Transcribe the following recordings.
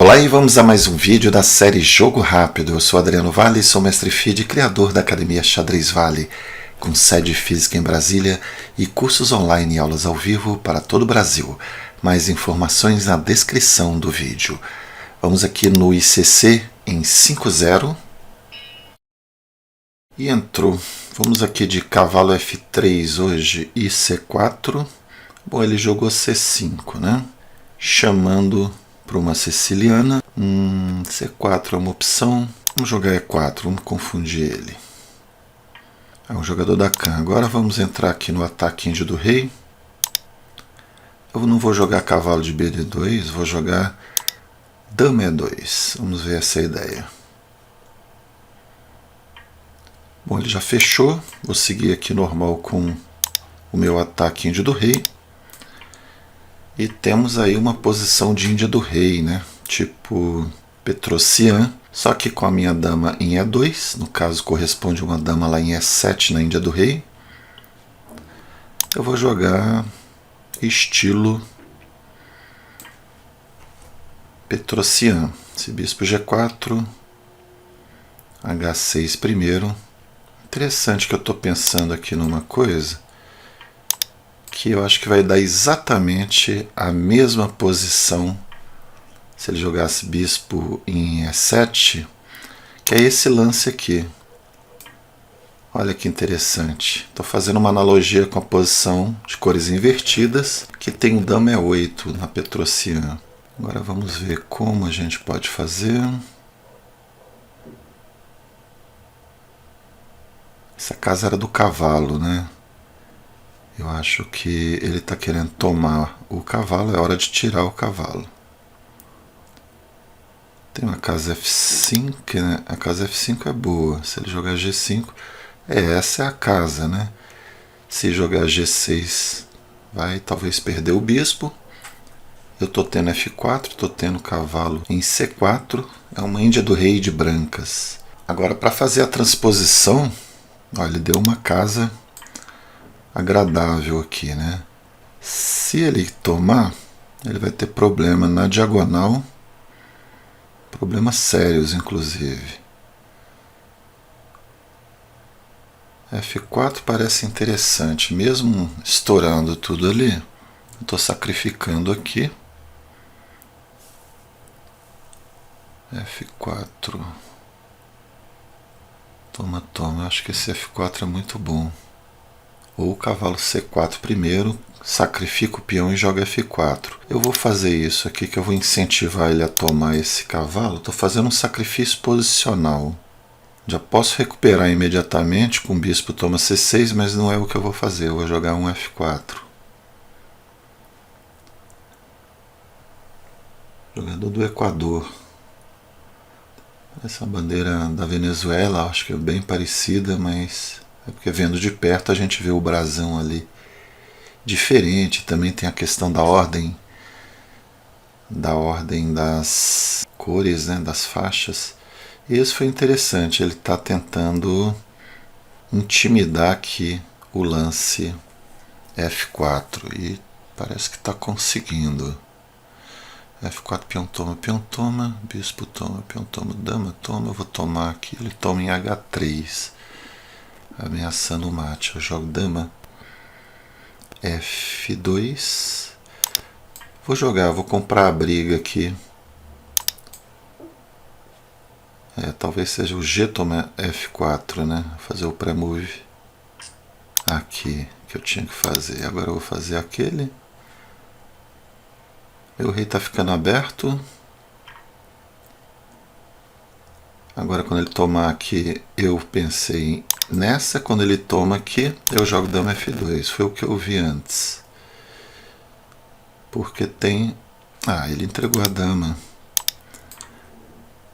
Olá e vamos a mais um vídeo da série Jogo Rápido. Eu sou Adriano Vale, sou mestre FIDE e criador da Academia Xadrez Vale, com sede física em Brasília e cursos online e aulas ao vivo para todo o Brasil. Mais informações na descrição do vídeo. Vamos aqui no ICC em 5-0 e entrou. Vamos aqui de cavalo F3 hoje e C4. Bom, ele jogou C5, né? Chamando para uma siciliana. C4 é uma opção. Vamos jogar E4, vamos confundir ele. É um jogador da Can. Agora vamos entrar aqui no ataque índio do rei. Eu não vou jogar cavalo de BD2, vou jogar dama E2. Vamos ver essa ideia. Bom, ele já fechou. Vou seguir aqui normal com o meu ataque índio do rei. E temos aí uma posição de índia do rei, né? Tipo Petrosian, só que com a minha dama em E2, no caso corresponde a uma dama lá em E7 na índia do rei. Eu vou jogar estilo Petrosian. Esse bispo G4, H6 primeiro. Interessante que eu estou pensando aqui numa coisa que eu acho que vai dar exatamente a mesma posição se ele jogasse bispo em E7, que é esse lance aqui. Olha que interessante. Estou fazendo uma analogia com a posição de cores invertidas, que tem o dama E8 na Petrosian. Agora vamos ver como a gente pode fazer. Essa casa era do cavalo, né? Eu acho que ele está querendo tomar o cavalo, é hora de tirar o cavalo. Tem uma casa F5, né? A casa F5 é boa. Se ele jogar G5, essa é a casa, né? Se jogar G6, vai talvez perder o bispo. Eu estou tendo F4, estou tendo cavalo em C4. É uma índia do rei de brancas. Agora, para fazer a transposição, ó, ele deu uma casa agradável aqui, né? Se ele tomar, ele vai ter problema na diagonal, problemas sérios inclusive. F4 parece interessante, mesmo estourando tudo ali. Estou sacrificando aqui. F4. Toma, toma. Acho que esse F4 é muito bom. Ou o cavalo C4 primeiro, sacrifica o peão e joga F4. Eu vou fazer isso aqui, que eu vou incentivar ele a tomar esse cavalo. Estou fazendo um sacrifício posicional. Já posso recuperar imediatamente com o bispo toma C6, mas não é o que eu vou fazer. Eu vou jogar um F4. Jogador do Equador. Essa bandeira da Venezuela, acho que é bem parecida, mas é porque vendo de perto a gente vê o brasão ali diferente. Também tem a questão da ordem das cores, né, das faixas. E isso foi interessante, ele está tentando intimidar aqui o lance F4 e parece que está conseguindo. F4, peão toma, bispo toma, peão toma, dama toma. Eu vou tomar aqui, ele toma em H3, ameaçando o mate. Eu jogo dama F2. Vou comprar a briga aqui. Talvez seja o G toma F4, né? Fazer o pré-move aqui que eu tinha que fazer. Agora eu vou fazer aquele. Meu rei está ficando aberto. Agora quando ele tomar aqui, eu pensei nessa. Quando ele toma aqui, eu jogo dama F2. Foi o que eu vi antes. Porque tem... ele entregou a dama.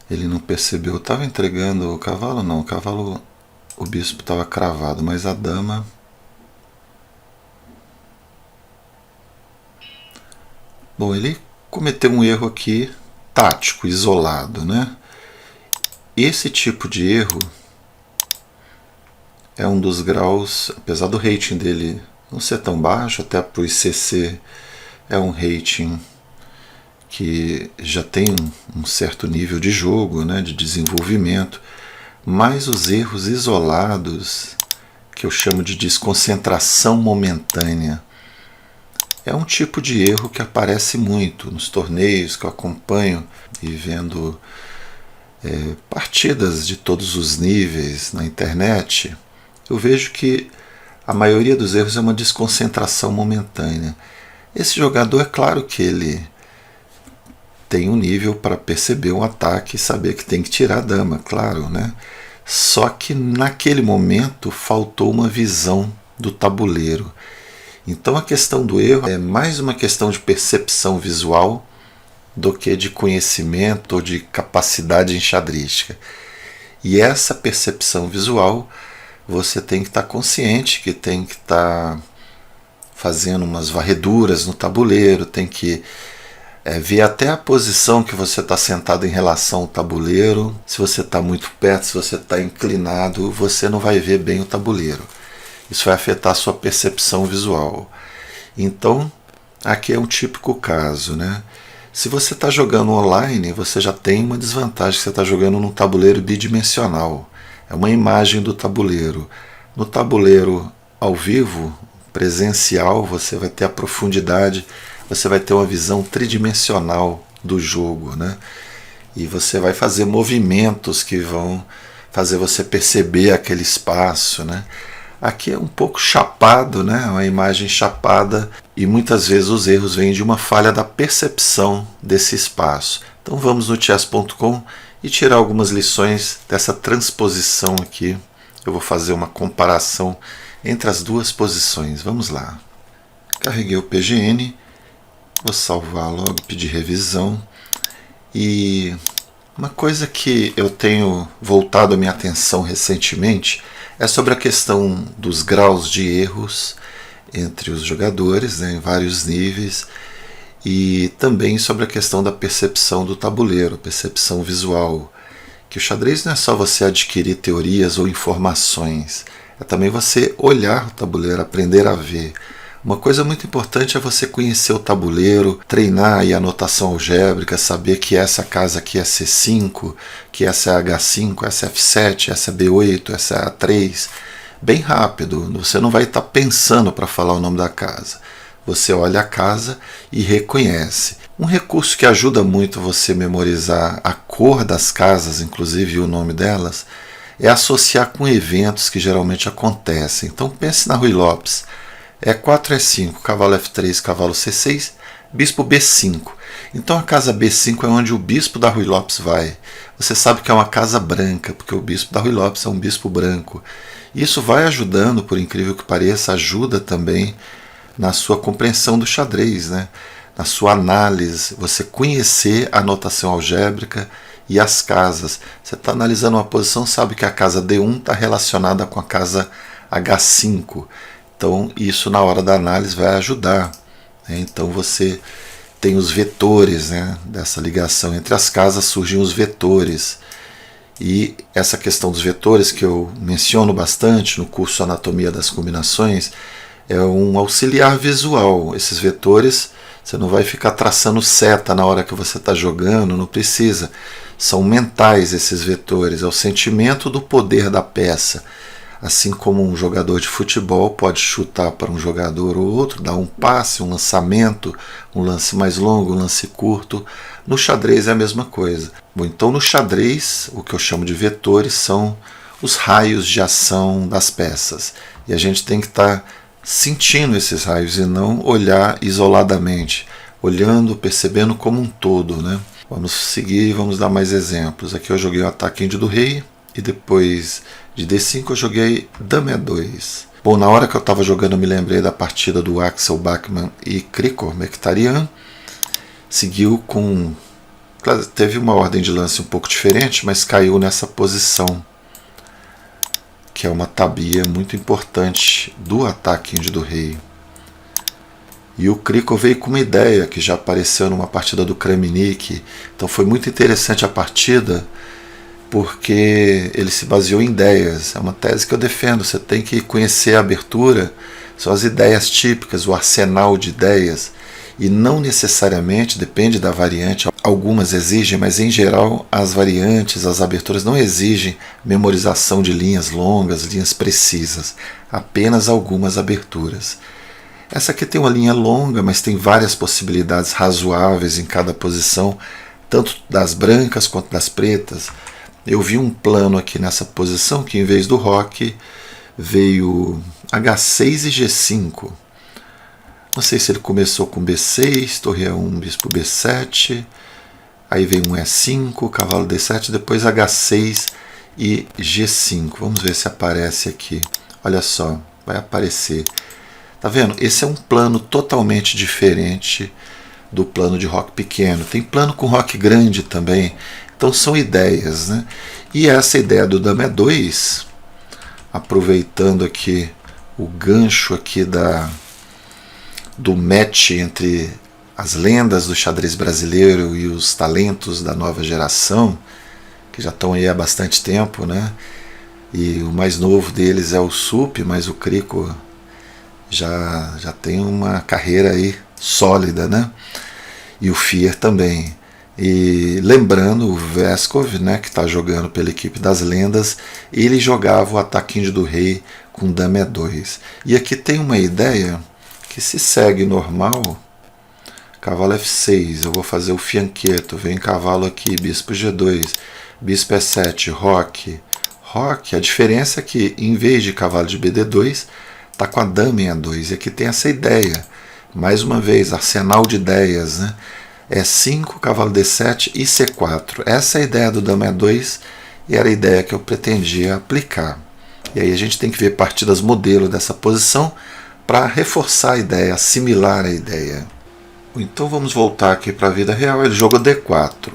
Ele não percebeu. Eu estava entregando o cavalo? Não, o bispo estava cravado, mas a dama... Bom, ele cometeu um erro aqui tático, isolado, né? Esse tipo de erro é um dos graus, apesar do rating dele não ser tão baixo, até para o ICC é um rating que já tem um certo nível de jogo, né, de desenvolvimento, mas os erros isolados, que eu chamo de desconcentração momentânea, é um tipo de erro que aparece muito nos torneios que eu acompanho e vendo partidas de todos os níveis na internet. Eu vejo que a maioria dos erros é uma desconcentração momentânea. Esse jogador, é claro que ele tem um nível para perceber um ataque e saber que tem que tirar a dama, claro, né? Só que naquele momento faltou uma visão do tabuleiro. Então a questão do erro é mais uma questão de percepção visual do que de conhecimento ou de capacidade enxadrística. E essa percepção visual você tem que estar consciente que tem que estar fazendo umas varreduras no tabuleiro, tem que ver até a posição que você está sentado em relação ao tabuleiro. Se você está muito perto, se você está inclinado, você não vai ver bem o tabuleiro. Isso vai afetar a sua percepção visual. Então, aqui é um típico caso, né? Se você está jogando online, você já tem uma desvantagem, que você está jogando num tabuleiro bidimensional. É uma imagem do tabuleiro. No tabuleiro ao vivo, presencial, você vai ter a profundidade, você vai ter uma visão tridimensional do jogo, né? E você vai fazer movimentos que vão fazer você perceber aquele espaço, né? Aqui é um pouco chapado, né? Uma imagem chapada, e muitas vezes os erros vêm de uma falha da percepção desse espaço. Então vamos no chess.com e tirar algumas lições dessa transposição aqui. Eu vou fazer uma comparação entre as duas posições. Vamos lá. Carreguei o PGN, vou salvar logo, pedir revisão. E uma coisa que eu tenho voltado a minha atenção recentemente é sobre a questão dos graus de erros entre os jogadores, né, em vários níveis, e também sobre a questão da percepção do tabuleiro, percepção visual. Que o xadrez não é só você adquirir teorias ou informações, é também você olhar o tabuleiro, aprender a ver. Uma coisa muito importante é você conhecer o tabuleiro, treinar aí a anotação algébrica, saber que essa casa aqui é C5, que essa é H5, essa é F7, essa é B8, essa é A3. Bem rápido, você não vai estar pensando para falar o nome da casa. Você olha a casa e reconhece. Um recurso que ajuda muito você memorizar a cor das casas, inclusive o nome delas, é associar com eventos que geralmente acontecem. Então pense na Ruy Lopes. E4, E5, cavalo F3, cavalo C6, bispo B5. Então a casa B5 é onde o bispo da Ruy Lopes vai. Você sabe que é uma casa branca, porque o bispo da Ruy Lopes é um bispo branco. Isso vai ajudando, por incrível que pareça, ajuda também na sua compreensão do xadrez, né? Na sua análise, você conhecer a notação algébrica e as casas. Você está analisando uma posição, sabe que a casa D1 está relacionada com a casa H5. Então isso na hora da análise vai ajudar, né? Então você tem os vetores, né? Dessa ligação entre as casas surgem os vetores. E essa questão dos vetores, que eu menciono bastante no curso Anatomia das Combinações, é um auxiliar visual. Esses vetores, você não vai ficar traçando seta na hora que você está jogando, não precisa. São mentais esses vetores, é o sentimento do poder da peça. Assim como um jogador de futebol pode chutar para um jogador ou outro, dar um passe, um lançamento, um lance mais longo, um lance curto, no xadrez é a mesma coisa. Bom, então no xadrez, o que eu chamo de vetores são os raios de ação das peças. E a gente tem que estar sentindo esses raios e não olhar isoladamente, olhando, percebendo como um todo, né? Vamos seguir, vamos dar mais exemplos. Aqui eu joguei o ataque índio do rei e depois de D5 eu joguei Dama E2. Bom, na hora que eu estava jogando eu me lembrei da partida do Axel Bachmann e Krikor Mekhtarian. Seguiu com... teve uma ordem de lance um pouco diferente, mas caiu nessa posição, que é uma tabia muito importante do ataque índio do rei. E o Krikor veio com uma ideia que já apareceu numa partida do Kramnik. Então foi muito interessante a partida, porque ele se baseou em ideias. É uma tese que eu defendo. Você tem que conhecer a abertura, são as ideias típicas, o arsenal de ideias. e não necessariamente, depende da variante, algumas exigem, mas em geral as variantes, as aberturas não exigem memorização de linhas longas, linhas precisas, apenas algumas aberturas. Essa aqui tem uma linha longa, mas tem várias possibilidades razoáveis em cada posição, tanto das brancas quanto das pretas. Eu vi um plano aqui nessa posição que em vez do roque veio H6 e G5. Não sei se ele começou com B6, torre E1, bispo B7, aí vem um E5, cavalo D7, depois H6 e G5. Vamos ver se aparece aqui. Olha só, vai aparecer. Tá vendo? Esse é um plano totalmente diferente do plano de roque pequeno. Tem plano com roque grande também. Então são ideias, né? E essa ideia do Dama E2, aproveitando aqui o gancho aqui do match entre as lendas do xadrez brasileiro e os talentos da nova geração, que já estão aí há bastante tempo, né? E o mais novo deles é o Sup, mas o Crico já tem uma carreira aí sólida, né? E o Fier também. E lembrando o Veskov, né, que está jogando pela equipe das lendas, ele jogava o ataque do rei com Dama E2. E aqui tem uma ideia que se segue normal. Cavalo F6, eu vou fazer o fianqueto, vem cavalo aqui, bispo G2, bispo E7, roque. A diferença é que em vez de cavalo de BD2, está com a dama em A2, e aqui tem essa ideia, mais uma vez, arsenal de ideias, né? E5, cavalo D7 e C4. Essa é a ideia do Dama E2 e era a ideia que eu pretendia aplicar. E aí a gente tem que ver partidas modelo dessa posição para reforçar a ideia, assimilar a ideia. Então vamos voltar aqui para a vida real. Ele jogou D4.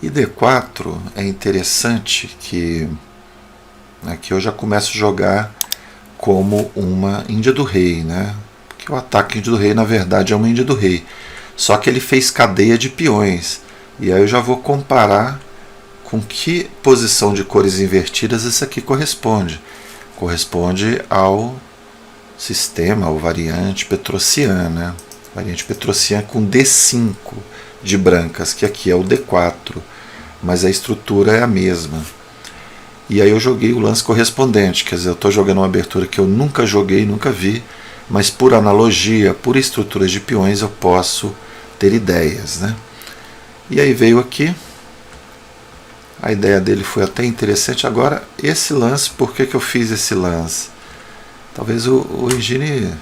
E D4 é interessante que aqui eu já começo a jogar como uma Índia do Rei, né? Porque o ataque Índia do Rei na verdade é uma Índia do Rei. Só que ele fez cadeia de peões. E aí eu já vou comparar com que posição de cores invertidas isso aqui corresponde. Corresponde ao sistema, ao variante Petrosian, né? Variante Petrosian com D5 de brancas, que aqui é o D4. Mas a estrutura é a mesma. E aí eu joguei o lance correspondente. Quer dizer, eu estou jogando uma abertura que eu nunca joguei, nunca vi. Mas por analogia, por estruturas de peões, eu posso ter ideias, né? E aí veio aqui, a ideia dele foi até interessante. Agora, esse lance, por que eu fiz esse lance? Talvez o Engine,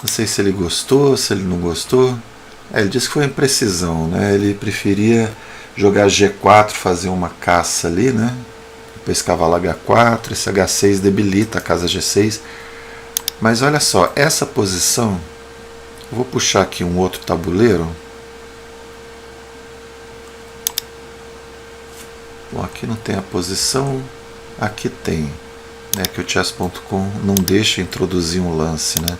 não sei se ele gostou, se ele não gostou. Ele disse que foi imprecisão, né? Ele preferia jogar G4, fazer uma caça ali, né? Depois cavalo H4, esse H6 debilita a casa G6. Mas olha só, essa posição, eu vou puxar aqui um outro tabuleiro. Bom, aqui não tem a posição, aqui tem, né, que o chess.com não deixa introduzir um lance, né?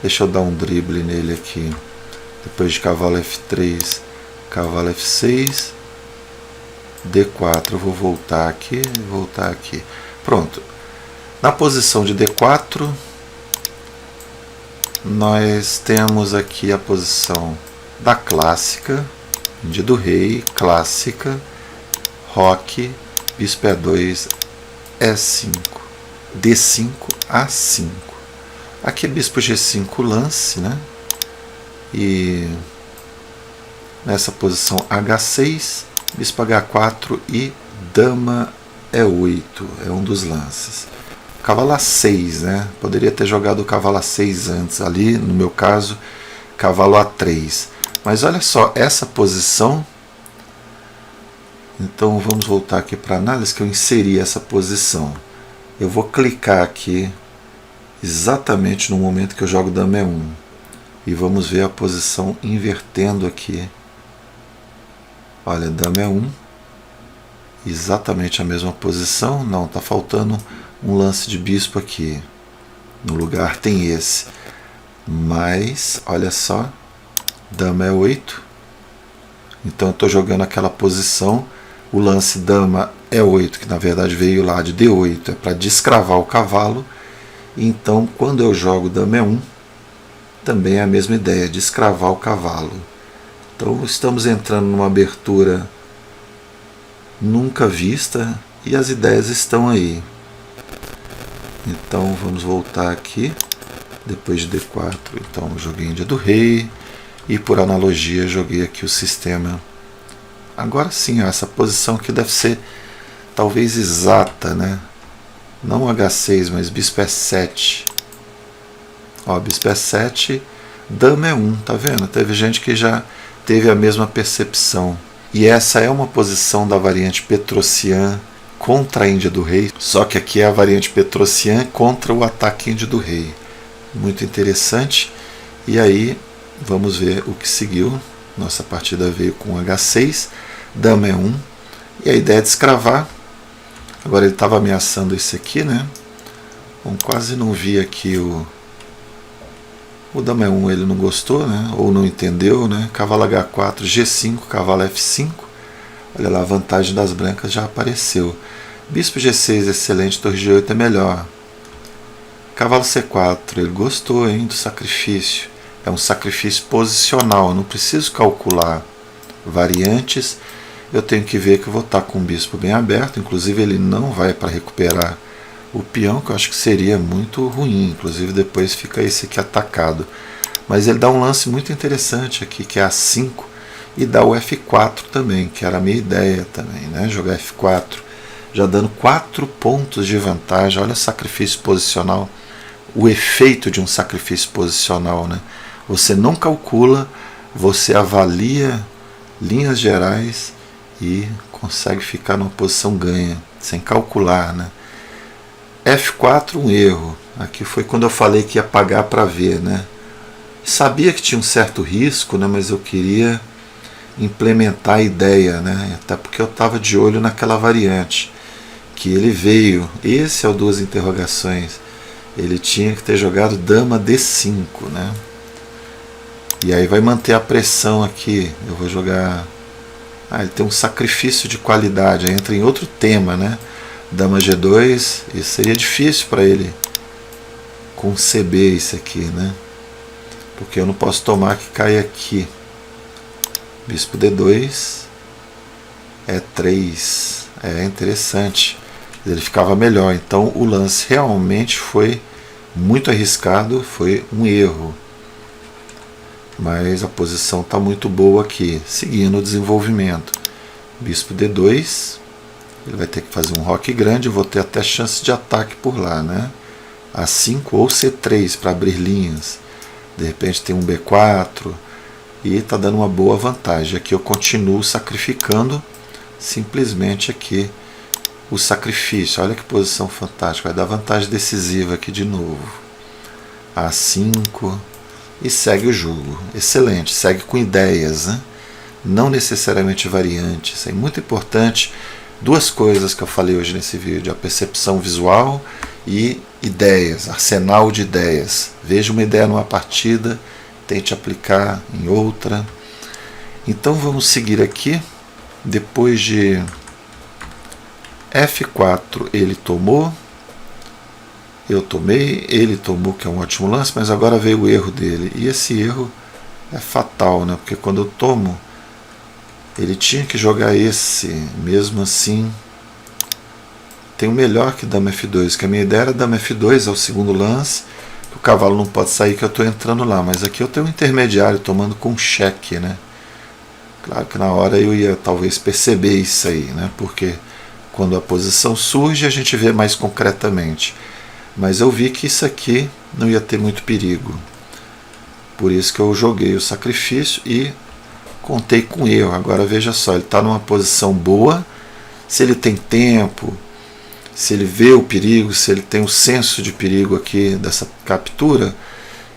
Deixa eu dar um drible nele aqui. Depois de cavalo F3, cavalo F6, D4, eu vou voltar aqui. Pronto. Na posição de D4, nós temos aqui a posição da clássica, Índia do Rei, clássica, roque, bispo E2, E5, D5, A5. Aqui é bispo G5 lance, né? E nessa posição H6, bispo H4 e dama E8, é um dos lances. Cavalo A6, né? Poderia ter jogado o cavalo A6 antes ali, no meu caso, cavalo A3. Mas olha só, essa posição. Então vamos voltar aqui para a análise, que eu inseri essa posição. Eu vou clicar aqui exatamente no momento que eu jogo dama E1. E vamos ver a posição invertendo aqui. Olha, dama E1. Exatamente a mesma posição. Não, está faltando um lance de bispo aqui. No lugar tem esse. Mas, olha só. Dama E8. Então eu estou jogando aquela posição. O lance dama E8, que na verdade veio lá de D8, é para descravar o cavalo. Então, quando eu jogo dama E1, também é a mesma ideia, de escravar o cavalo. Então estamos entrando numa abertura nunca vista e as ideias estão aí. Então vamos voltar aqui, depois de D4, então joguei Índia do Rei e por analogia joguei aqui o sistema. Agora sim, ó, essa posição aqui deve ser talvez exata, né? Não H6, mas Bispo E7. Ó, Bispo E7, Dama E1, tá vendo? Teve gente que já teve a mesma percepção. E essa é uma posição da variante Petrosian contra a Índia do Rei, só que aqui é a variante Petrosian contra o ataque Índia do Rei. Muito interessante. E aí, vamos ver o que seguiu. Nossa partida veio com H6, Dama E1, e a ideia é de escravar. Agora ele estava ameaçando esse aqui, né? Bom, quase não vi aqui o Dama E1, ele não gostou, né? Ou não entendeu, né? Cavalo H4, G5, cavalo F5. Olha lá, a vantagem das brancas já apareceu. Bispo G6, excelente, torre G8 é melhor. Cavalo C4, ele gostou, hein, do sacrifício. É um sacrifício posicional, eu não preciso calcular variantes. Eu tenho que ver que eu vou estar com o bispo bem aberto, inclusive ele não vai para recuperar o peão, que eu acho que seria muito ruim, inclusive depois fica esse aqui atacado. Mas ele dá um lance muito interessante aqui, que é A5, e dá o F4 também, que era a minha ideia também, né? Jogar F4, já dando 4 pontos de vantagem. Olha o sacrifício posicional, o efeito de um sacrifício posicional, né? Você não calcula, você avalia linhas gerais e consegue ficar numa posição ganha, sem calcular, né? F4, um erro. Aqui foi quando eu falei que ia pagar para ver, né? Sabia que tinha um certo risco, né? Mas eu queria implementar a ideia, né? Até porque eu estava de olho naquela variante que ele veio. Esse é o duas interrogações. Ele tinha que ter jogado Dama D5, né? E aí vai manter a pressão aqui. Eu vou jogar... ele tem um sacrifício de qualidade. Aí entra em outro tema, né? Dama G2. Isso seria difícil para ele conceber isso aqui, né? Porque eu não posso tomar que caia aqui. Bispo D2. E3. É interessante. Ele ficava melhor. Então o lance realmente foi muito arriscado. Foi um erro. Mas a posição está muito boa aqui, seguindo o desenvolvimento. Bispo D2, ele vai ter que fazer um roque grande, eu vou ter até chance de ataque por lá, né? A5 ou C3 para abrir linhas. De repente tem um B4 e está dando uma boa vantagem. Aqui eu continuo sacrificando simplesmente aqui o sacrifício. Olha que posição fantástica, vai dar vantagem decisiva aqui de novo. A5... e segue o jogo. Excelente, segue com ideias, né? Não necessariamente variantes. É muito importante. Duas coisas que eu falei hoje nesse vídeo: a percepção visual e ideias, arsenal de ideias. Veja uma ideia numa partida, tente aplicar em outra. Então vamos seguir aqui. Depois de F4 ele tomou, eu tomei, ele tomou, que é um ótimo lance, mas agora veio o erro dele. E esse erro é fatal, né? Porque quando eu tomo, ele tinha que jogar esse. Mesmo assim, tem o melhor que Dama F2, que a minha ideia era Dama F2, é o segundo lance, que o cavalo não pode sair, que eu estou entrando lá. Mas aqui eu tenho um intermediário tomando com cheque, né? Claro que na hora eu ia talvez perceber isso aí, né? Porque quando a posição surge, a gente vê mais concretamente. Mas eu vi que isso aqui não ia ter muito perigo. Por isso que eu joguei o sacrifício e contei com erro. Agora veja só, ele está numa posição boa. Se ele tem tempo, se ele vê o perigo, se ele tem um senso de perigo aqui dessa captura,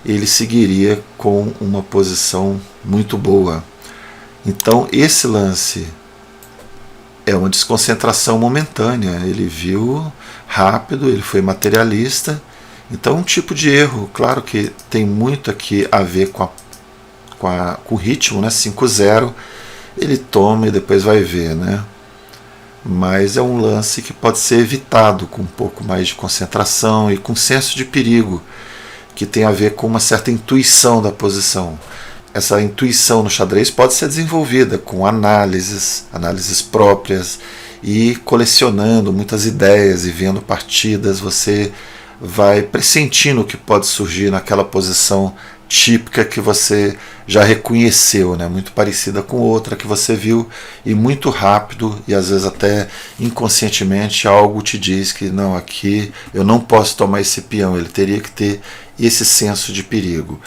ele seguiria com uma posição muito boa. Então esse lance é uma desconcentração momentânea. Ele viu rápido, ele foi materialista. Então um tipo de erro, claro que tem muito aqui a ver com o ritmo, né? 5-0, ele toma e depois vai ver, né? Mas é um lance que pode ser evitado com um pouco mais de concentração e com senso de perigo. que tem a ver com uma certa intuição da posição. Essa intuição no xadrez pode ser desenvolvida com análises próprias, e colecionando muitas ideias e vendo partidas, você vai pressentindo o que pode surgir naquela posição típica que você já reconheceu, né? Muito parecida com outra que você viu, e muito rápido e às vezes até inconscientemente algo te diz que não, aqui eu não posso tomar esse peão, ele teria que ter esse senso de perigo.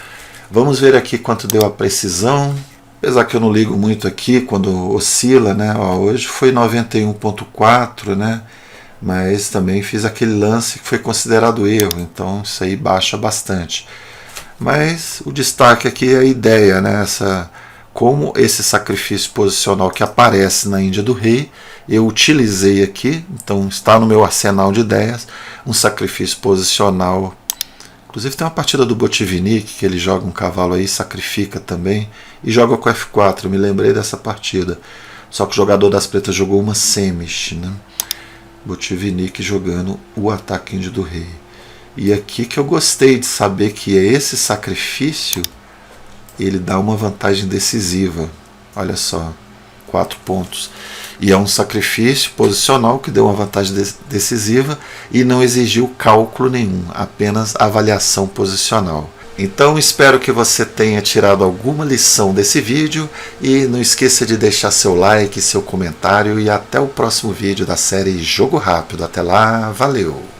Vamos ver aqui quanto deu a precisão. Apesar que eu não ligo muito aqui quando oscila, né? Ó, hoje foi 91.4, né? Mas também fiz aquele lance que foi considerado erro, então isso aí baixa bastante. Mas o destaque aqui é a ideia, né? Como esse sacrifício posicional que aparece na Índia do Rei, eu utilizei aqui, então está no meu arsenal de ideias, um sacrifício posicional. Inclusive tem uma partida do Botvinnik que ele joga um cavalo aí, sacrifica também e joga com F4, eu me lembrei dessa partida. Só que o jogador das pretas jogou uma Semish, né? Botvinnik jogando o ataque índio do rei. E aqui que eu gostei de saber que esse sacrifício ele dá uma vantagem decisiva. Olha só, 4 pontos. E é um sacrifício posicional que deu uma vantagem decisiva e não exigiu cálculo nenhum, apenas avaliação posicional. Então espero que você tenha tirado alguma lição desse vídeo e não esqueça de deixar seu like, seu comentário e até o próximo vídeo da série Jogo Rápido. Até lá, valeu!